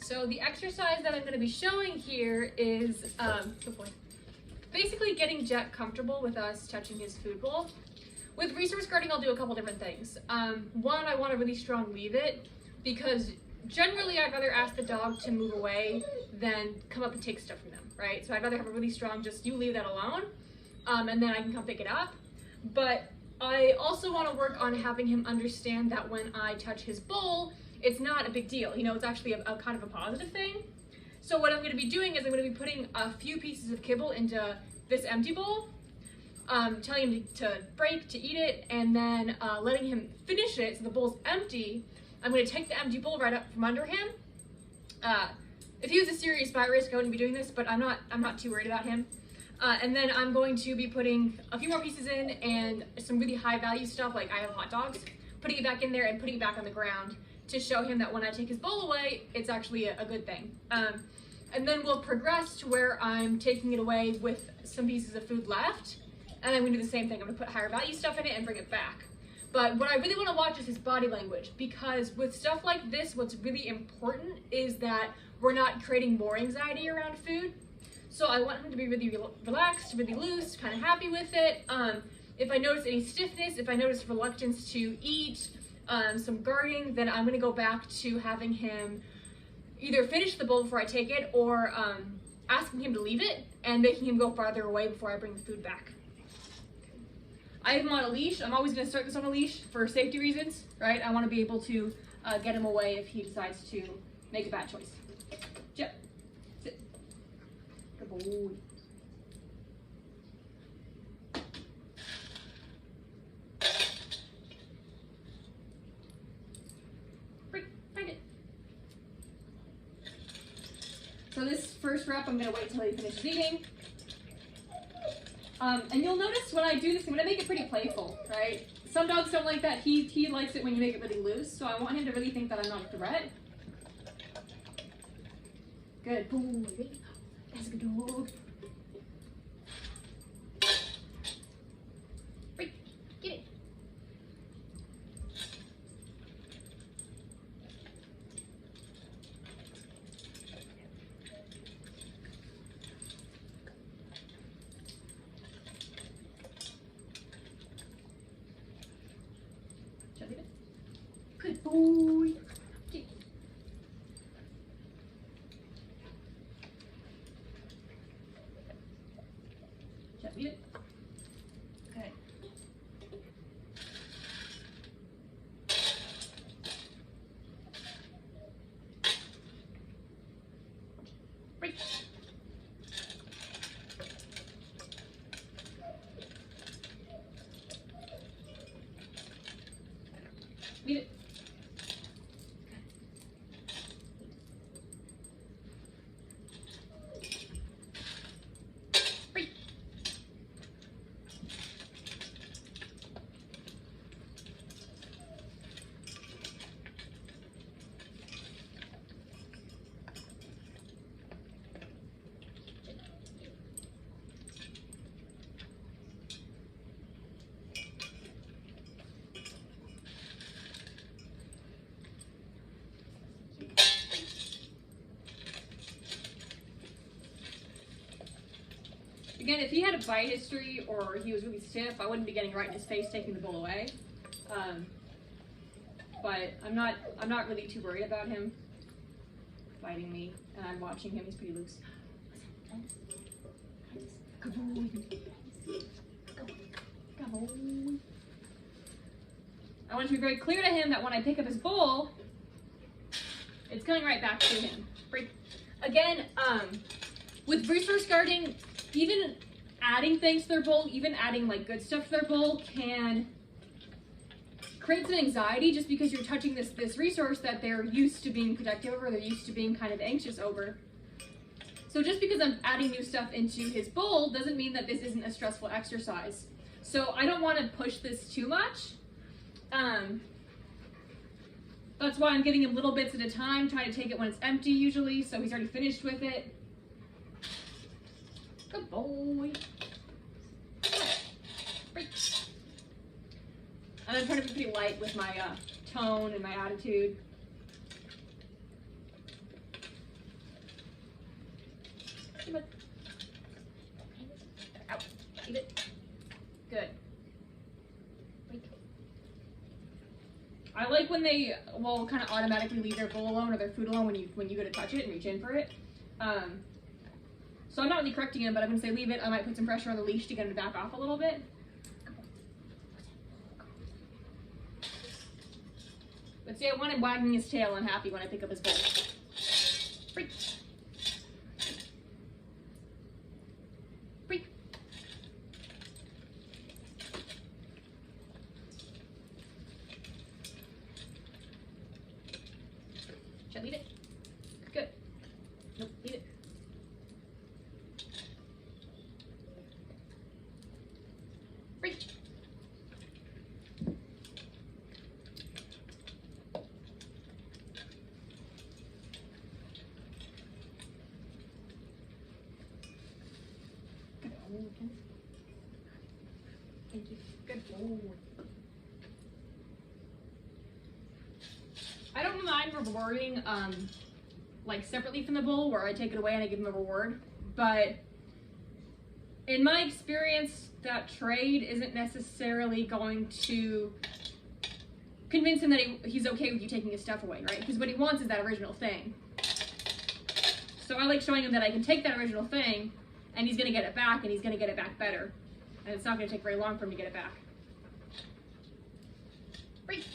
So the exercise that I'm going to be showing here is basically getting Jet comfortable with us touching his food bowl. With resource guarding, I'll do a couple different things. One, I want a really strong leave it, because generally I'd rather ask the dog to move away than come up and take stuff from them, right? So I'd rather have a really strong, just you leave that alone, and then I can come pick it up. But I also want to work on having him understand that when I touch his bowl, it's not a big deal. You know, it's actually a kind of a positive thing. So what I'm going to be doing is I'm going to be putting a few pieces of kibble into this empty bowl, telling him to break, to eat it, and then letting him finish it so the bowl's empty. I'm going to take the empty bowl right up from under him. If he was a serious bite risk, I wouldn't be doing this, but I'm not too worried about him. And then I'm going to be putting a few more pieces in and some really high value stuff, like I have hot dogs, putting it back in there and putting it back on the ground to show him that when I take his bowl away, it's actually a good thing. And then we'll progress to where I'm taking it away with some pieces of food left, and I'm gonna do the same thing. I'm gonna put higher value stuff in it and bring it back. But what I really wanna watch is his body language, because with stuff like this, what's really important is that we're not creating more anxiety around food. So I want him to be really relaxed, really loose, kind of happy with it. If I notice any stiffness, if I notice reluctance to eat, some guarding, then I'm gonna go back to having him either finish the bowl before I take it, or asking him to leave it and making him go farther away before I bring the food back. I have him on a leash. I'm always gonna start this on a leash for safety reasons, right? I wanna be able to get him away if he decides to make a bad choice. Jet, sit. Good boy. So this first rep, I'm gonna wait till he finishes eating. And you'll notice when I do this, I'm gonna make it pretty playful, right? Some dogs don't like that. He likes it when you make it really loose, so I want him to really think that I'm not a threat. Good boy. That's a good dog. Break. Get it. Good boy. Get it. Shut it. Okay. Break. Leave it. Break. Again, if he had a bite history or he was really stiff, I wouldn't be getting right in his face, taking the bowl away. But I'm not really too worried about him biting me, and I'm watching him. He's pretty loose. Good boy. Good boy. I want to be very clear to him that when I pick up his bowl, it's going right back to him. Break. Again, with resource guarding, even adding things to their bowl, even adding like good stuff to their bowl can create some anxiety, just because you're touching this resource that they're used to being protective over, they're used to being kind of anxious over. So just because I'm adding new stuff into his bowl doesn't mean that this isn't a stressful exercise. So I don't want to push this too much. That's why I'm giving him little bits at a time, trying to take it when it's empty usually, so he's already finished with it. Good boy. Break. And I'm trying to be pretty light with my tone and my attitude. Come on. Out. Leave it. Good. Wait. I like when they will kind of automatically leave their bowl alone or their food alone when you go to touch it and reach in for it. So I'm not really correcting him, but I'm going to say leave it. I might put some pressure on the leash to get him to back off a little bit. But see, I want him wagging his tail and happy when I pick up his bowl. Freak. Freak. Should I leave it? Good. Nope, leave it. Freak. Thank you. Good boy. I don't mind rewarding like separately from the bowl where I take it away and I give him a reward, but in my experience that trade isn't necessarily going to convince him that he's okay with you taking his stuff away, right? Because what he wants is that original thing. So I like showing him that I can take that original thing and he's going to get it back, and he's going to get it back better. And it's not going to take very long for him to get it back. Break.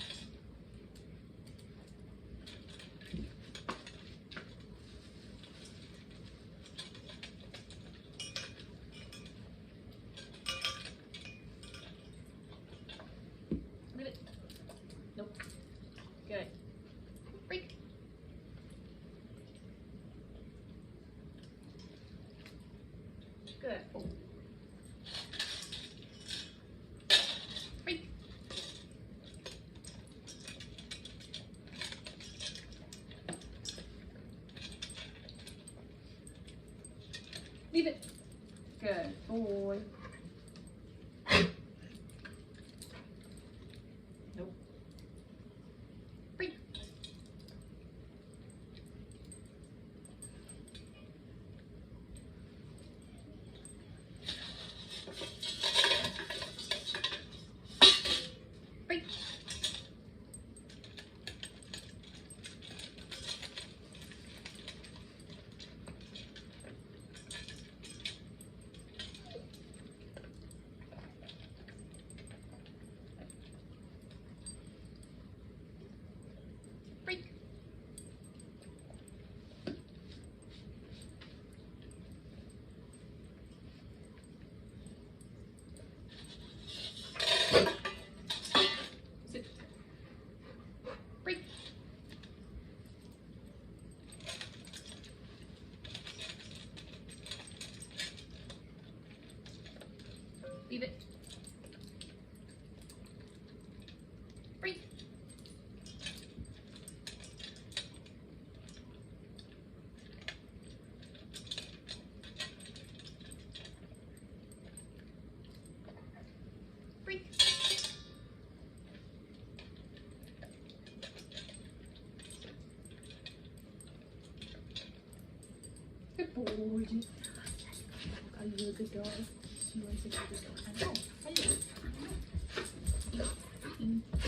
Leave it. Nope. Good. Break. Good. Oh. Break. Leave it. Good boy. Nope. Break. Break. Break. Sit. Break. Leave it. Break. Break. Good boy. Are you a good dog? You are such a good dog. I know. I know.